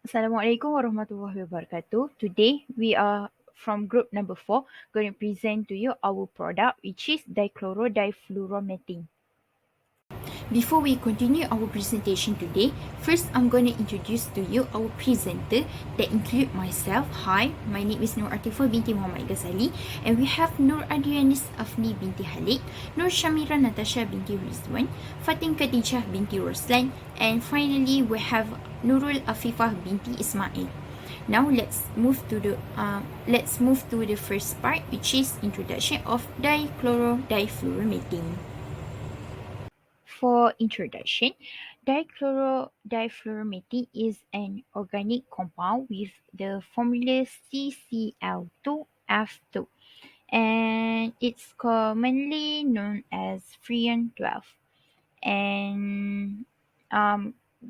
Assalamualaikum warahmatullahi wabarakatuh. Today we are from group number 4 going to present to you our product which is dichlorodifluoromethane. Before we continue our presentation today, first I'm going to introduce to you our presenter that include myself. Hi, my name is Nur Atifah binti Muhammad Ghazali, and we have Nur Adrianis Afni binti Halik, Nur Shamira Natasha binti Rizwan, Fatin Khadijah binti Roslan, and finally we have Nurul Afifah binti Ismail. Now let's move to the first part, which is introduction of dichlorodifluoromethane. For introduction, dichlorodifluoromethane is an organic compound with the formula CCl2F2, and it's commonly known as Freon 12. And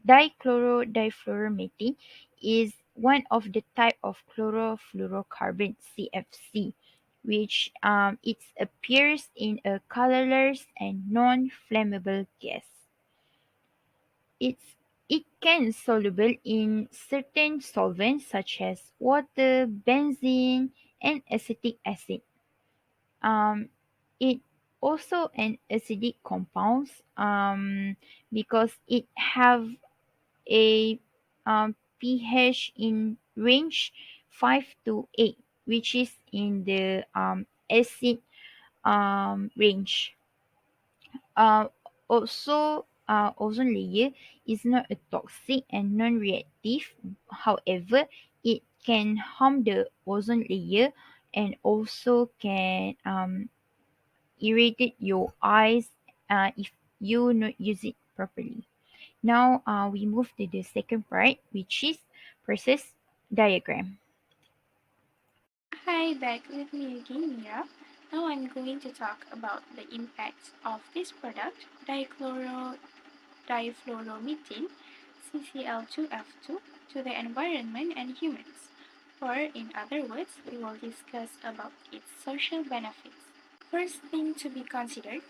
dichlorodifluoromethane is one of the type of chlorofluorocarbon CFC, which it appears in a colorless and non-flammable gas. It's it can soluble in certain solvents such as water, benzene, and acetic acid. Um, it also an acidic compounds because it have a pH in range 5 to 8, which is in the acid range. Uh, Also, ozone layer is not a toxic and non-reactive. However, it can harm the ozone layer and also can irritate your eyes if you not use it properly. Now we move to the second part, which is process diagram. Hi, back with me again, Meera. Now I'm going to talk about the impacts of this product, dichloromethane, CCl2F2, to the environment and humans. Or, in other words, we will discuss about its social benefits. First thing to be considered,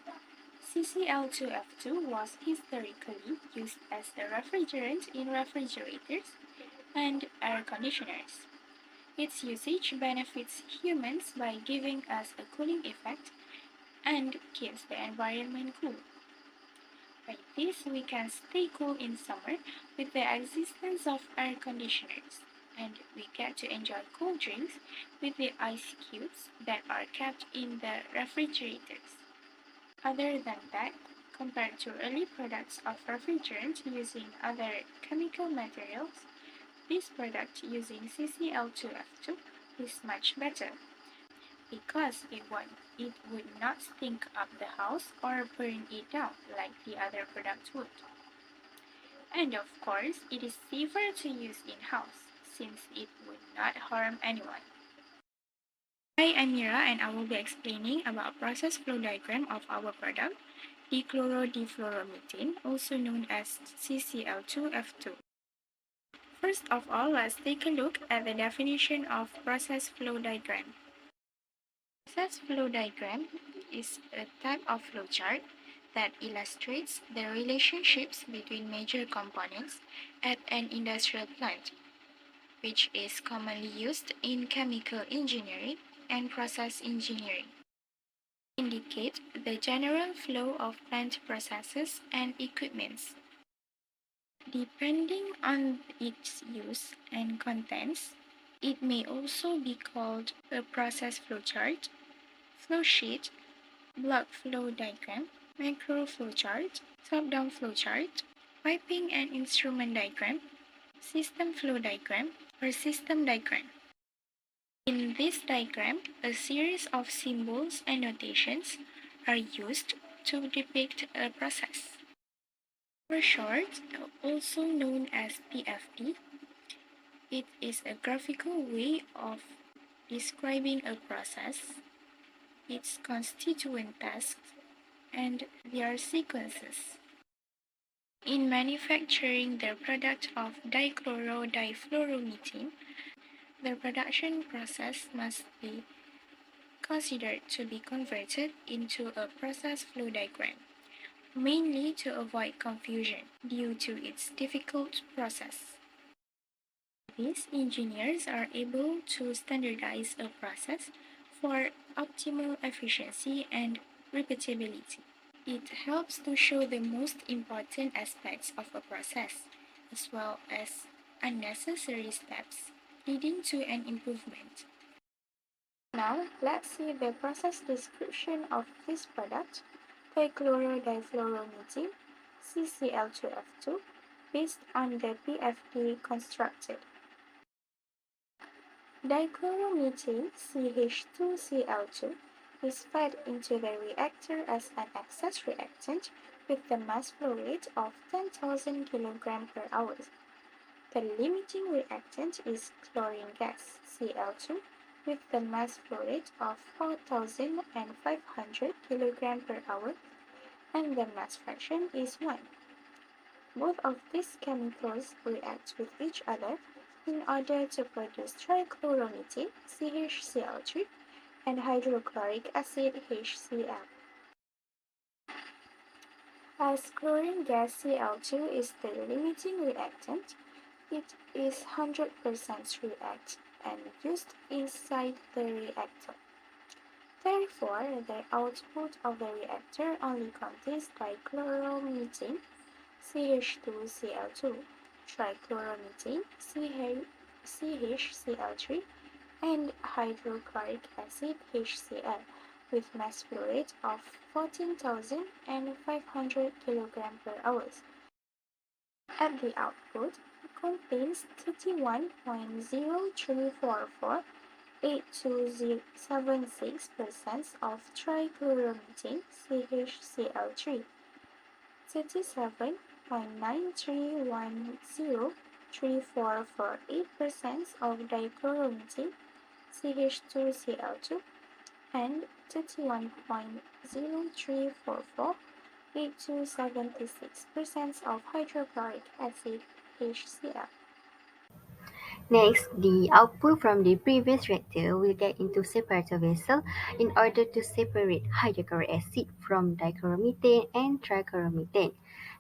CCl2F2 was historically used as the refrigerant in refrigerators and air conditioners. Its usage benefits humans by giving us a cooling effect and keeps the environment cool. By this, we can stay cool in summer with the existence of air conditioners, and we get to enjoy cool drinks with the ice cubes that are kept in the refrigerators. Other than that, compared to early products of refrigerant using other chemical materials, this product using CCl2F2 is much better because it would not stink up the house or burn it down like the other product would. And of course, it is safer to use in-house since it would not harm anyone. Hi, I'm Meera and I will be explaining about process flow diagram of our product, dichlorodifluoromethane, also known as CCl2F2. First of all, let's take a look at the definition of process flow diagram. Process flow diagram is a type of flowchart that illustrates the relationships between major components at an industrial plant, which is commonly used in chemical engineering and process engineering. Indicate the general flow of plant processes and equipments. Depending on its use and contents, it may also be called a process flowchart, flowsheet, block flow diagram, macro flowchart, top-down flowchart, piping and instrument diagram, system flow diagram, or system diagram. In this diagram, a series of symbols and notations are used to depict a process. For short, also known as PFD, it is a graphical way of describing a process, its constituent tasks, and their sequences. In manufacturing the product of dichlorodifluoromethane, the production process must be considered to be converted into a process flow diagram, mainly to avoid confusion due to its difficult process. These engineers are able to standardize a process for optimal efficiency and repeatability. It helps to show the most important aspects of a process, as well as unnecessary steps leading to an improvement. Now, let's see the process description of this product, dichlorodifluoromethane, CCl2F2, based on the PFD constructed. Dichloromethane CH2Cl2 is fed into the reactor as an excess reactant with the mass flow rate of 10,000 kg per hour. The limiting reactant is chlorine gas Cl2 with the mass flow rate of 4,500 kg per hour and the mass fraction is 1. Both of these chemicals react with each other in order to produce trichloromethane CHCl3 and hydrochloric acid HCl. As chlorine gas Cl2 is the limiting reactant, it is 100% react and used inside the reactor. Therefore, the output of the reactor only contains dichloromethane CH2Cl2, trichloromethane CHCl3, and hydrochloric acid HCl with mass flow rate of 14,500 kg per hour. At the output, it contains 31.034482076% of trichloromethane CHCl3, 37.931034448% of dichloromethane CH2Cl2, and 31.03448276% of hydrochloric acid HCl. Next, the output from the previous reactor will get into separator vessel in order to separate hydrochloric acid from dichloromethane and trichloromethane.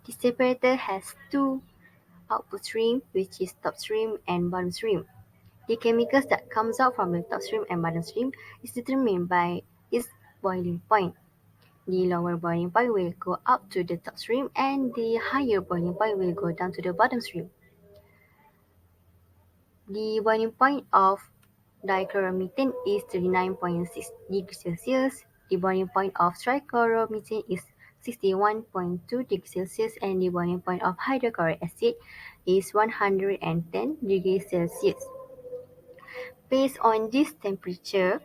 The separator has two output streams, which is top stream and bottom stream. The chemicals that comes out from the top stream and bottom stream is determined by its boiling point. The lower boiling point will go up to the top stream and the higher boiling point will go down to the bottom stream. The boiling point of dichloromethane is 39.6 degrees Celsius. The boiling point of trichloromethane is 61.2 degrees Celsius and the boiling point of hydrochloric acid is 110 degrees Celsius. Based on this temperature,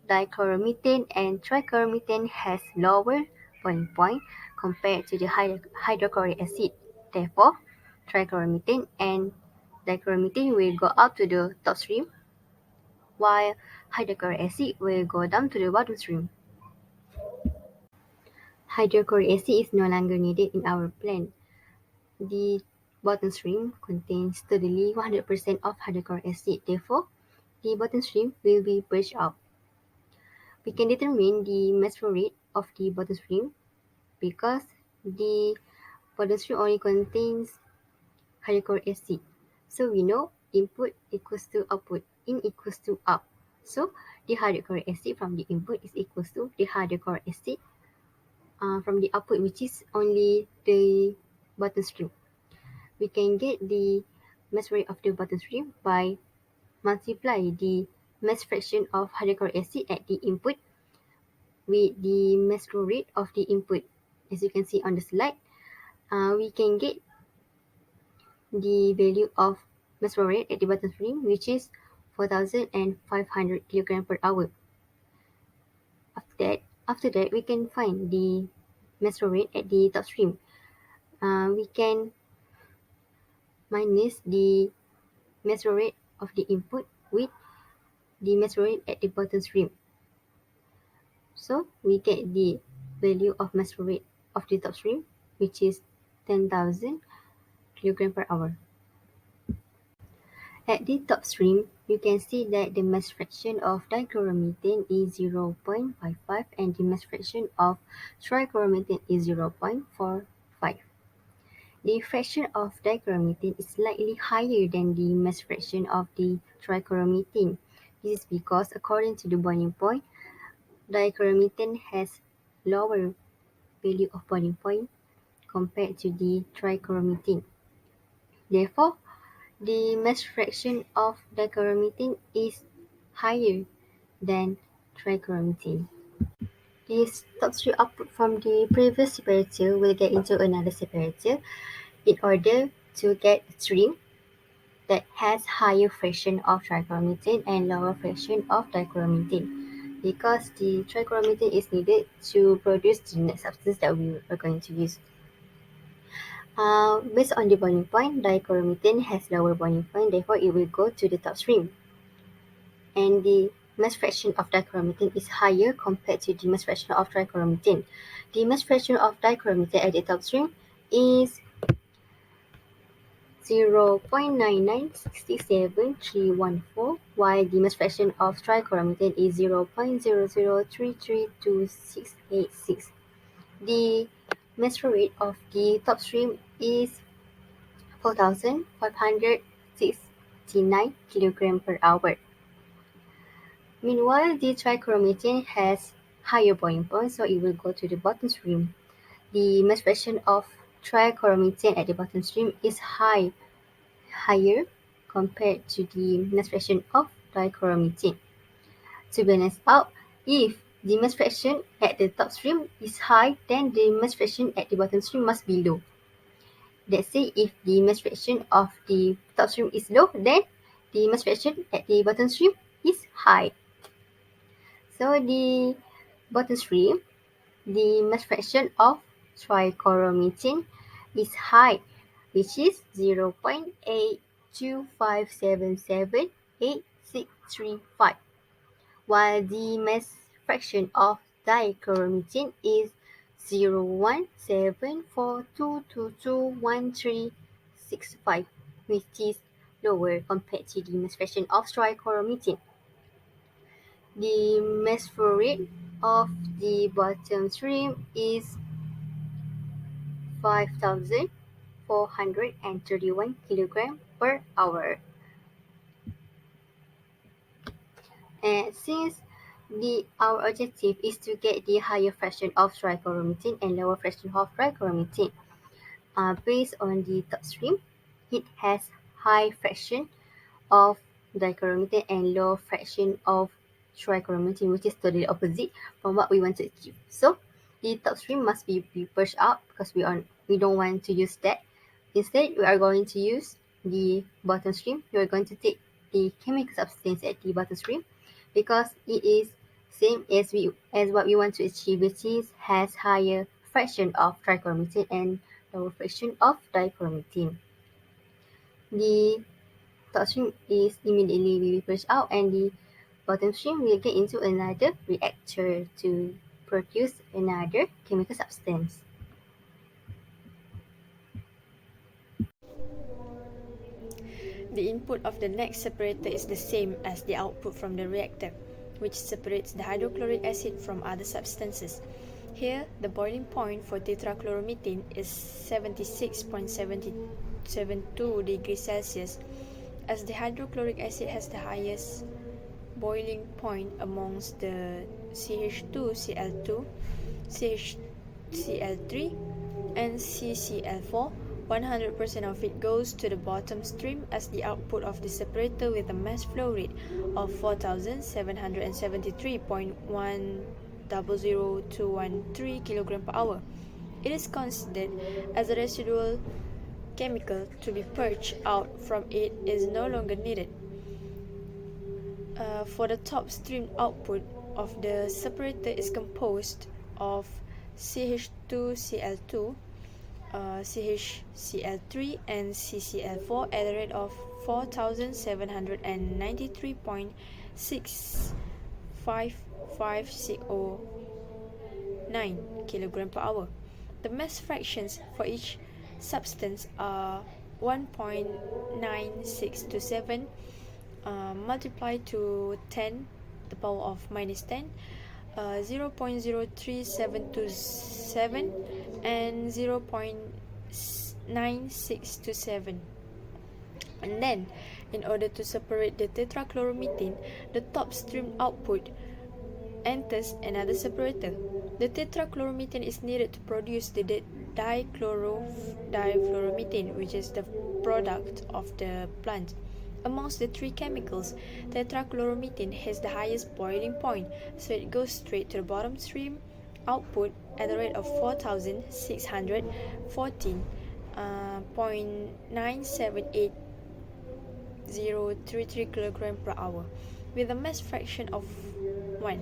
dichloromethane and trichloromethane has lower boiling point compared to the hydrochloric acid. Therefore, trichloromethane and dichloromethane will go up to the top stream, while hydrochloric acid will go down to the bottom stream. Hydrochloric acid is no longer needed in our plant. The bottom stream contains totally 100% of hydrochloric acid. Therefore, the bottom stream will be purged out. We can determine the mass flow rate of the bottom stream because the bottom stream only contains hydrochloric acid. So we know input equals to output, in equals to out. So the hydrochloric acid from the input is equals to the hydrochloric acid from the output, which is only the bottom stream. We can get the mass flow rate of the bottom stream by multiply the mass fraction of hydrochloric acid at the input with the mass flow rate of the input. As you can see on the slide, we can get the value of mass flow rate at the bottom stream, which is 4,500 kg per hour. After that, we can find the mass flow rate at the top stream. We can minus the mass flow rate of the input with the mass flow rate at the bottom stream. So we get the value of mass flow rate of the top stream, which is 10,000 kg per hour. At the top stream, you can see that the mass fraction of dichloromethane is 0.55 and the mass fraction of trichloromethane is 0.45. The fraction of dichloromethane is slightly higher than the mass fraction of the trichloromethane. This is because, according to the boiling point, dichloromethane has lower value of boiling point compared to the trichloromethane. Therefore, the mass fraction of dichloromethane is higher than trichloromethane. This topstream output from the previous separator will get into another separator in order to get a stream that has higher fraction of trichloromethane and lower fraction of dichloromethane, because the trichloromethane is needed to produce the next substance that we are going to use. Based on the boiling point, dichloromethane has lower boiling point, therefore it will go to the top stream. And the mass fraction of dichloromethane is higher compared to the mass fraction of trichloromethane. The mass fraction of dichloromethane at the top stream is 0.9967314, while the mass fraction of trichloromethane is 0.00332686. The mass flow rate of the top stream is 4,569 kg per hour. Meanwhile, the trichloromethane has higher boiling point, so it will go to the bottom stream. The mass fraction of trichloromethane at the bottom stream is higher compared to the mass fraction of dichloromethane. To balance out, if the mass fraction at the top stream is high, then the mass fraction at the bottom stream must be low. Let's say if the mass fraction of the top stream is low, then the mass fraction at the bottom stream is high. So the bottom stream, the mass fraction of trichloromethane is high, which is 0.8257786635, while the mass fraction of dichloromethane is 0.174222135, which is lower compared to the mass fraction of trichloromethane. The mass flow rate of the bottom stream is 5,431 kg per hour. And since our objective is to get the higher fraction of trichloromethane and lower fraction of trichloromethane, based on the top stream, it has high fraction of dichloromethane and low fraction of trichloromethane, which is totally opposite from what we want to achieve. So the top stream must be pushed up because we don't want to use that. Instead, we are going to use the bottom stream. We are going to take the chemical substance at the bottom stream because it is same as what we want to achieve, which is has higher fraction of trichloromethane and lower fraction of dichloromethane. The top stream is immediately will be pushed out, and the bottom stream will get into another reactor to produce another chemical substance. The input of the next separator is the same as the output from the reactor, which separates the hydrochloric acid from other substances. Here, the boiling point for tetrachloromethane is 76.72 degrees Celsius, as the hydrochloric acid has the highest boiling point amongst the CH2Cl2, CHCl3, and CCl4. 100% of it goes to the bottom stream as the output of the separator with a mass flow rate of 4,773.100213 kg per hour. It is considered as a residual chemical to be purged out from it is no longer needed. For the top stream output of the separator is composed of CH2Cl2, CHCl3 and CCl4 at a rate of 4,793.655 kg per hour. The mass fractions for each substance are 1.9627 multiplied to 10 the power of minus 10, 0.03727, and 0.9627. And then, in order to separate the tetrachloromethane, the top stream output enters another separator. The tetrachloromethane is needed to produce the dichlorodifluoromethane, which is the product of the plant. Amongst the three chemicals, tetrachloromethane has the highest boiling point, so it goes straight to the bottom stream output at the rate of 4,614.978033 kg per hour, with a mass fraction of 1.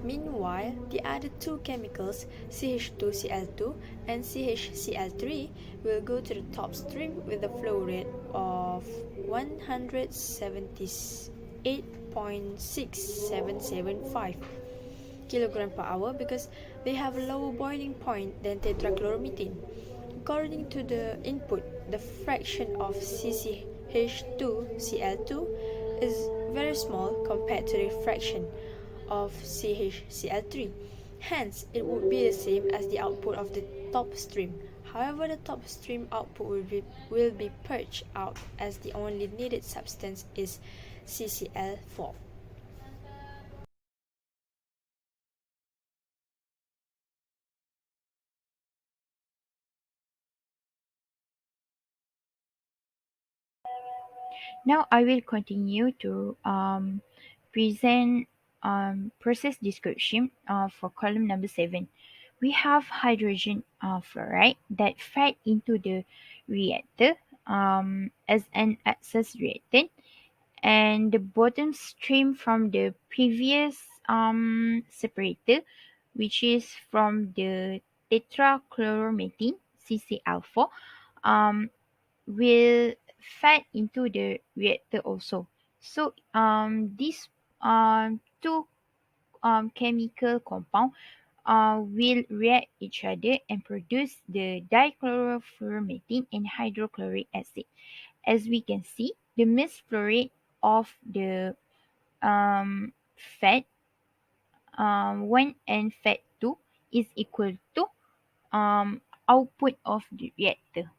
Meanwhile, the other two chemicals, CH2Cl2 and CHCl3, will go to the top stream with a flow rate of 178.6775 kg per hour because they have a lower boiling point than tetrachloromethane. According to the input, the fraction of CH2Cl2 is very small compared to the fraction of CHCl3. Hence, it would be the same as the output of the top stream. However, the top stream output will be purged out as the only needed substance is CCl4. Now I will continue to present process description for column number 7. We have hydrogen fluoride that fed into the reactor as an excess reactant, and the bottom stream from the previous separator, which is from the tetrachloromethane CCl4, um, will fed into the reactor also. So these two chemical compound will react each other and produce the dichlorofluoromethane and hydrochloric acid. As we can see, the mass flow rate of the fat 1 and fat 2 is equal to output of the reactor.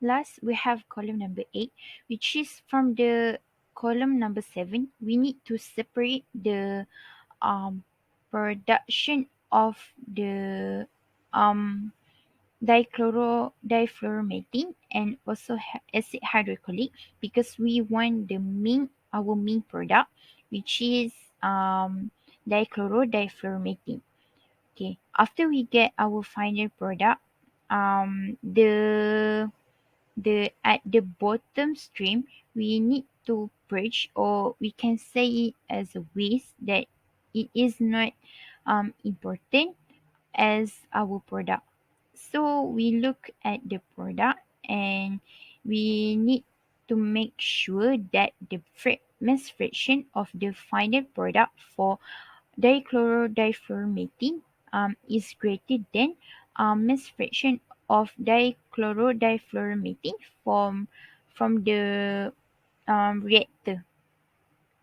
Last, we have column number 8, which is from the column number 7. We need to separate the um, production of the um, difluoromethane and also acid hydrochloric, because we want our main product, which is dichlorodifluoromethane. Okay, after we get our final product, the at the bottom stream we need to purge, or we can say it as a waste, that it is not important as our product. So we look at the product and we need to make sure that the mass fraction of the final product for dichlorodifluoromethane is greater than mass fraction of dichlorodifluoromethane from the reactor.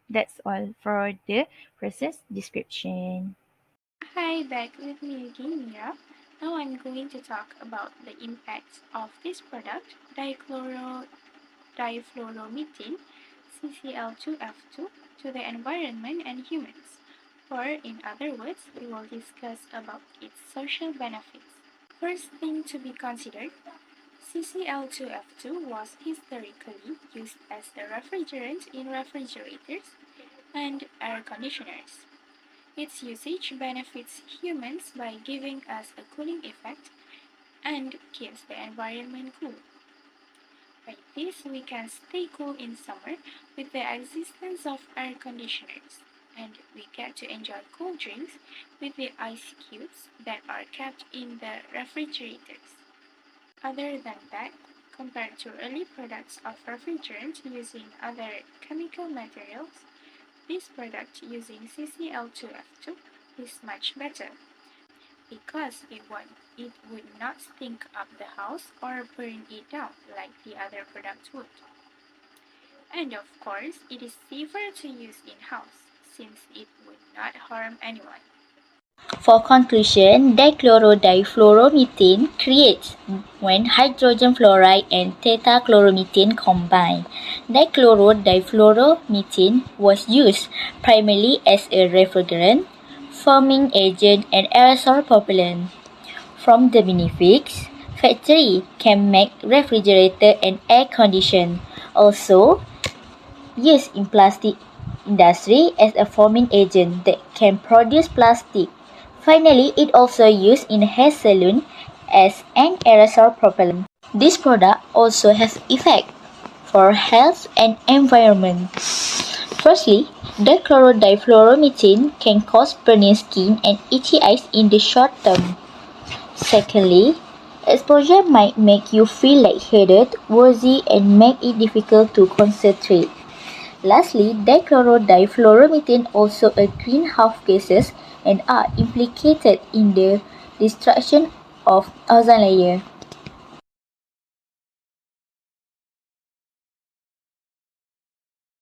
That's all for the process description. Hi, back with me again, Meera. Now I'm going to talk about the impacts of this product, dichlorodifluoromethane, CCl2F2, to the environment and humans. Or, in other words, we will discuss about its social benefits. First thing to be considered, CCl2F2 was historically used as a refrigerant in refrigerators and air conditioners. Its usage benefits humans by giving us a cooling effect and keeps the environment cool. By this, we can stay cool in summer with the existence of air conditioners, and we get to enjoy cool drinks with the ice cubes that are kept in the refrigerators. Other than that, compared to early products of refrigerant using other chemical materials, this product using CCl2F2 is much better because it would not stink up the house or burn it down like the other products would. And of course, it is safer to use in-house since it would not harm anyone. For conclusion, dichlorodifluoromethane creates when hydrogen fluoride and tetrachloromethane combine. Dichlorodifluoromethane was used primarily as a refrigerant, foaming agent, and aerosol propellant. From the benefits, factory can make refrigerator and air condition. Also, used in plastic industry as a foaming agent that can produce plastic. Finally, it also used in hair salon as an aerosol propellant. This product also has effect for health and environment. Firstly, dichlorodifluoromethane can cause burning skin and itchy eyes in the short term. Secondly, exposure might make you feel lightheaded, woozy, and make it difficult to concentrate. Lastly, dichlorodifluoromethane also a greenhouse gases and are implicated in the destruction of ozone layer.